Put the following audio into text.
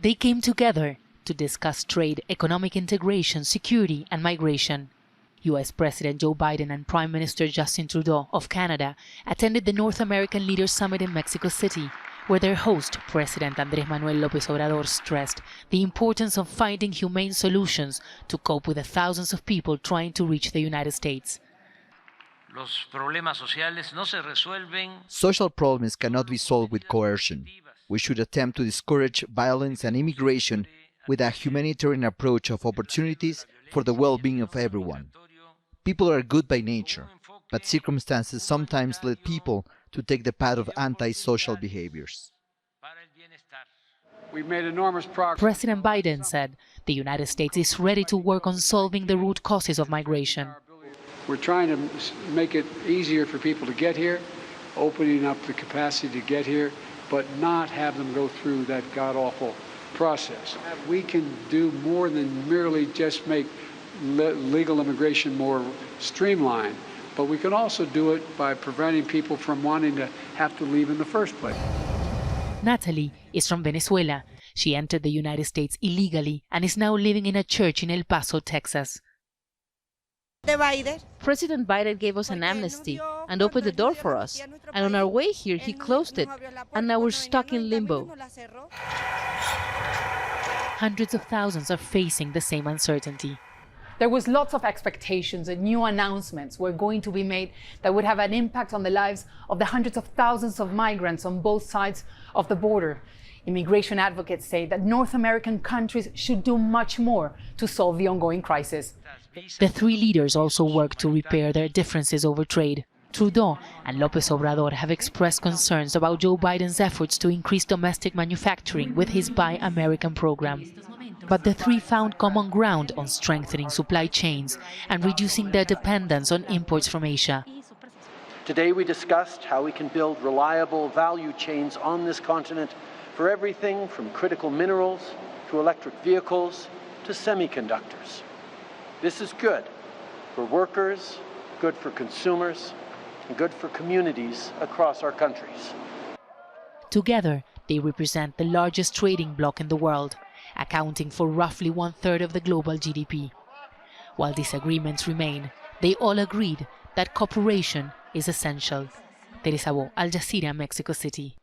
They came together to discuss trade, economic integration, security and migration. U.S. President Joe Biden and Prime Minister Justin Trudeau of Canada attended the North American Leaders Summit in Mexico City, where their host, President Andrés Manuel López Obrador, stressed the importance of finding humane solutions to cope with the thousands of people trying to reach the United States. Social problems cannot be solved with coercion. We should attempt to discourage violence and immigration with a humanitarian approach of opportunities for the well-being of everyone. People are good by nature, but circumstances sometimes lead people to take the path of anti-social behaviors. We've made enormous progress. President Biden said the United States is ready to work on solving the root causes of migration. We're trying to make it easier for people to get here, opening up the capacity to get here, but not have them go through that god-awful process. We can do more than merely just make legal immigration more streamlined, but we can also do it by preventing people from wanting to have to leave in the first place. Natalie is from Venezuela. She entered the United States illegally and is now living in a church in El Paso, Texas. President Biden gave us an amnesty and opened the door for us. And on our way here, he closed it. And now we're stuck in limbo. Hundreds of thousands are facing the same uncertainty. There was lots of expectations and new announcements were going to be made that would have an impact on the lives of the hundreds of thousands of migrants on both sides of the border. Immigration advocates say that North American countries should do much more to solve the ongoing crisis. The three leaders also work to repair their differences over trade. Trudeau and López Obrador have expressed concerns about Joe Biden's efforts to increase domestic manufacturing with his Buy American program. But the three found common ground on strengthening supply chains and reducing their dependence on imports from Asia. Today we discussed how we can build reliable value chains on this continent for everything from critical minerals to electric vehicles to semiconductors. This is good for workers, good for consumers, and good for communities across our countries. Together, they represent the largest trading bloc in the world, accounting for roughly 1/3 of the global GDP. While disagreements remain, they all agreed that cooperation is essential. Teresa Bo, Al Jazeera, Mexico City.